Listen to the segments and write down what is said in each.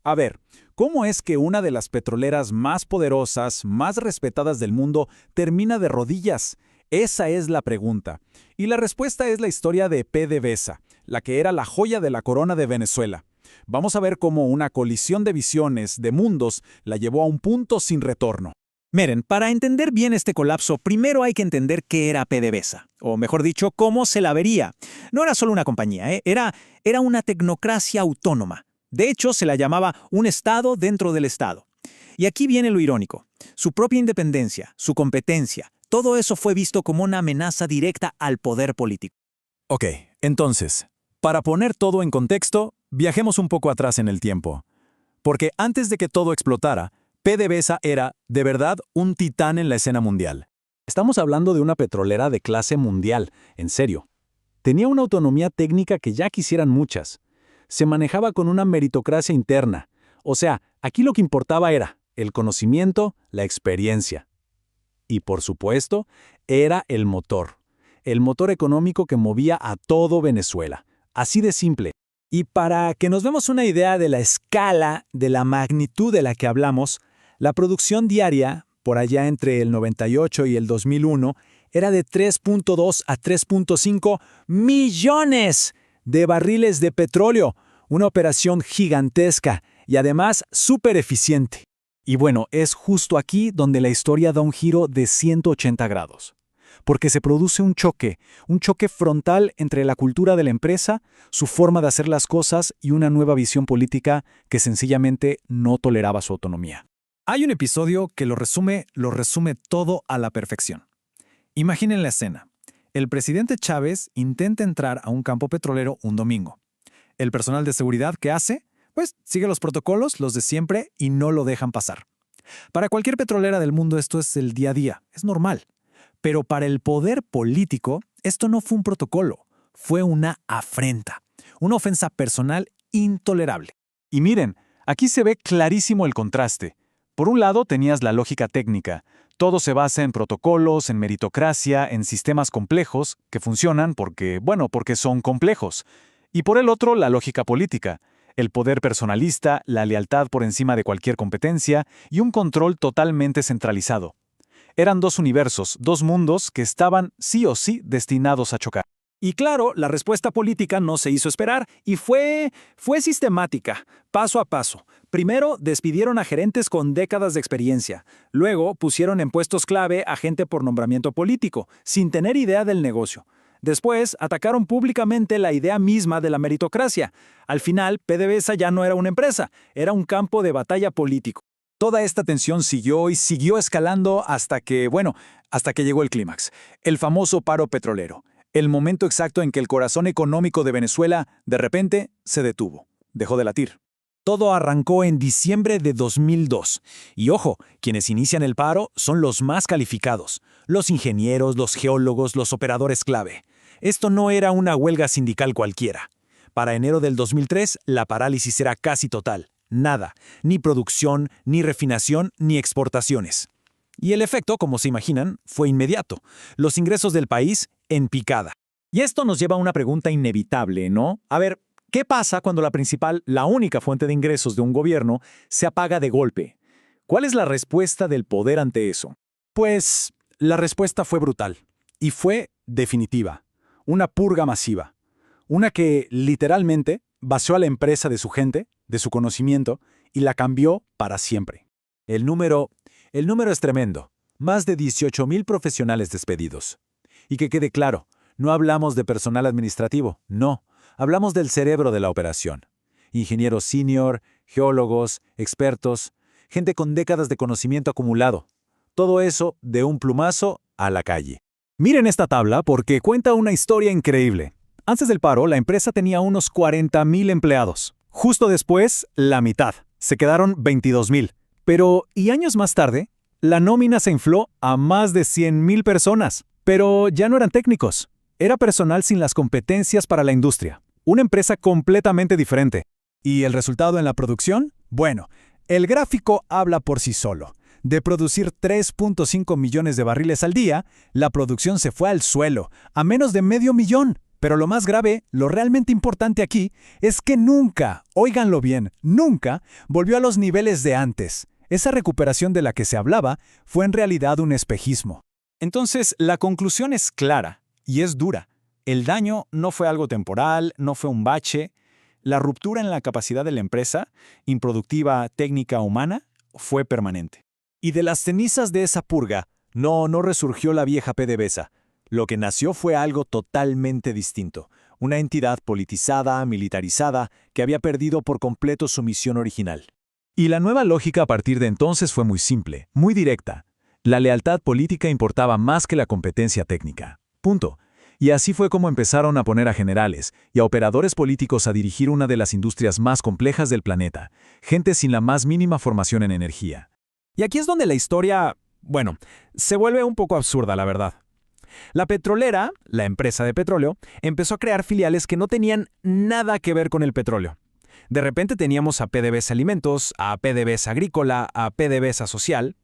A ver, ¿cómo es que una de las petroleras más poderosas, más respetadas del mundo, termina de rodillas? Esa es la pregunta. Y la respuesta es la historia de PDVSA, la que era la joya de la corona de Venezuela. Vamos a ver cómo una colisión de visiones, de mundos, la llevó a un punto sin retorno. Miren, para entender bien este colapso, primero hay que entender qué era PDVSA, o mejor dicho, cómo se la vería. No era solo una compañía, era una tecnocracia autónoma. De hecho, se la llamaba un Estado dentro del Estado. Y aquí viene lo irónico. Su propia independencia, su competencia, todo eso fue visto como una amenaza directa al poder político. Ok, entonces, para poner todo en contexto, viajemos un poco atrás en el tiempo. Porque antes de que todo explotara, PDVSA era, de verdad, un titán en la escena mundial. Estamos hablando de una petrolera de clase mundial, en serio. Tenía una autonomía técnica que ya quisieran muchas. Se manejaba con una meritocracia interna. O sea, aquí lo que importaba era el conocimiento, la experiencia. Y por supuesto, era el motor económico que movía a todo Venezuela. Así de simple. Y para que nos demos una idea de la escala, de la magnitud de la que hablamos, la producción diaria, por allá entre el 98 y el 2001, era de 3.2 a 3.5 millones de barriles de petróleo, una operación gigantesca y además súper eficiente. Y bueno, es justo aquí donde la historia da un giro de 180 grados. Porque se produce un choque frontal entre la cultura de la empresa, su forma de hacer las cosas y una nueva visión política que sencillamente no toleraba su autonomía. Hay un episodio que lo resume todo a la perfección. Imaginen la escena. El presidente Chávez intenta entrar a un campo petrolero un domingo. El personal de seguridad, ¿qué hace? Pues sigue los protocolos, los de siempre, y no lo dejan pasar. Para cualquier petrolera del mundo esto es el día a día, es normal. Pero para el poder político, esto no fue un protocolo, fue una afrenta, una ofensa personal intolerable. Y miren, aquí se ve clarísimo el contraste. Por un lado tenías la lógica técnica. Todo se basa en protocolos, en meritocracia, en sistemas complejos que funcionan porque son complejos. Y por el otro, la lógica política. El poder personalista, la lealtad por encima de cualquier competencia y un control totalmente centralizado. Eran dos universos, dos mundos que estaban sí o sí destinados a chocar. Y claro, la respuesta política no se hizo esperar y fue sistemática, paso a paso. Primero, despidieron a gerentes con décadas de experiencia. Luego, pusieron en puestos clave a gente por nombramiento político, sin tener idea del negocio. Después, atacaron públicamente la idea misma de la meritocracia. Al final, PDVSA ya no era una empresa, era un campo de batalla político. Toda esta tensión siguió y siguió escalando hasta que llegó el clímax, el famoso paro petrolero, el momento exacto en que el corazón económico de Venezuela, de repente, se detuvo, dejó de latir. Todo arrancó en diciembre de 2002. Y ojo, quienes inician el paro son los más calificados, los ingenieros, los geólogos, los operadores clave. Esto no era una huelga sindical cualquiera. Para enero del 2003, la parálisis era casi total. Nada, ni producción, ni refinación, ni exportaciones. Y el efecto, como se imaginan, fue inmediato. Los ingresos del país en picada. Y esto nos lleva a una pregunta inevitable, ¿no? A ver, ¿qué pasa cuando la única fuente de ingresos de un gobierno se apaga de golpe? ¿Cuál es la respuesta del poder ante eso? Pues la respuesta fue brutal y fue definitiva. Una purga masiva. Una que, literalmente, vació a la empresa de su gente, de su conocimiento, y la cambió para siempre. El número es tremendo. Más de 18,000 profesionales despedidos. Y que quede claro, no hablamos de personal administrativo, no. Hablamos del cerebro de la operación. Ingenieros senior, geólogos, expertos, gente con décadas de conocimiento acumulado. Todo eso de un plumazo a la calle. Miren esta tabla porque cuenta una historia increíble. Antes del paro, la empresa tenía unos 40,000 empleados. Justo después, la mitad. Se quedaron 22,000. Pero, ¿y años más tarde? La nómina se infló a más de 100,000 personas. Pero ya no eran técnicos. Era personal sin las competencias para la industria. Una empresa completamente diferente. ¿Y el resultado en la producción? Bueno, el gráfico habla por sí solo. De producir 3.5 millones de barriles al día, la producción se fue al suelo, a menos de 500,000. Pero lo más grave, lo realmente importante aquí, es que nunca, óiganlo bien, nunca volvió a los niveles de antes. Esa recuperación de la que se hablaba fue en realidad un espejismo. Entonces, la conclusión es clara y es dura. El daño no fue algo temporal, no fue un bache. La ruptura en la capacidad de la empresa, improductiva, técnica, humana, fue permanente. Y de las cenizas de esa purga, no resurgió la vieja PDVSA. Lo que nació fue algo totalmente distinto. Una entidad politizada, militarizada, que había perdido por completo su misión original. Y la nueva lógica a partir de entonces fue muy simple, muy directa. La lealtad política importaba más que la competencia técnica. Punto. Y así fue como empezaron a poner a generales y a operadores políticos a dirigir una de las industrias más complejas del planeta, gente sin la más mínima formación en energía. Y aquí es donde la historia, se vuelve un poco absurda, la verdad. La petrolera, la empresa de petróleo, empezó a crear filiales que no tenían nada que ver con el petróleo. De repente teníamos a PDVSA Alimentos, a PDVSA Agrícola, a PDVSA Social.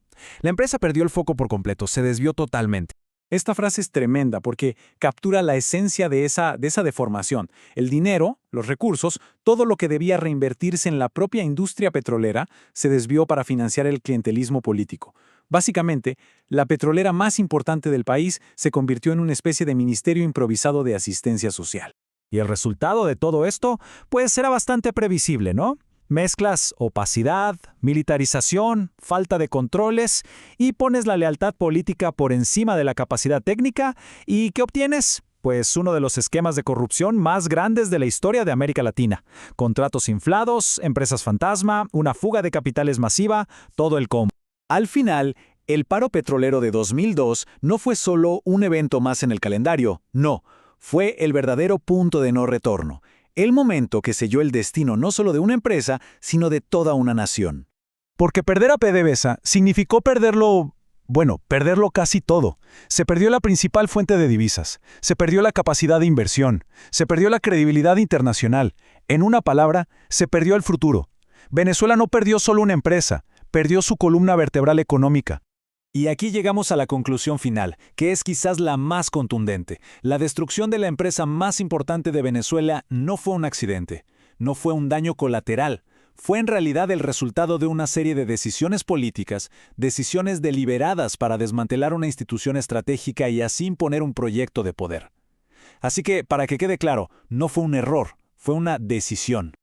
La empresa perdió el foco por completo, se desvió totalmente. Esta frase es tremenda porque captura la esencia de esa deformación. El dinero, los recursos, todo lo que debía reinvertirse en la propia industria petrolera se desvió para financiar el clientelismo político. Básicamente, la petrolera más importante del país se convirtió en una especie de ministerio improvisado de asistencia social. Y el resultado de todo esto, pues era bastante previsible, ¿no? Mezclas opacidad, militarización, falta de controles y pones la lealtad política por encima de la capacidad técnica y ¿qué obtienes? Pues uno de los esquemas de corrupción más grandes de la historia de América Latina. Contratos inflados, empresas fantasma, una fuga de capitales masiva, todo el combo. Al final, el paro petrolero de 2002 no fue solo un evento más en el calendario, no, fue el verdadero punto de no retorno. El momento que selló el destino no solo de una empresa, sino de toda una nación. Porque perder a PDVSA significó perderlo casi todo. Se perdió la principal fuente de divisas, se perdió la capacidad de inversión, se perdió la credibilidad internacional. En una palabra, se perdió el futuro. Venezuela no perdió solo una empresa, perdió su columna vertebral económica. Y aquí llegamos a la conclusión final, que es quizás la más contundente. La destrucción de la empresa más importante de Venezuela no fue un accidente, no fue un daño colateral. Fue en realidad el resultado de una serie de decisiones políticas, decisiones deliberadas para desmantelar una institución estratégica y así imponer un proyecto de poder. Así que, para que quede claro, no fue un error, fue una decisión.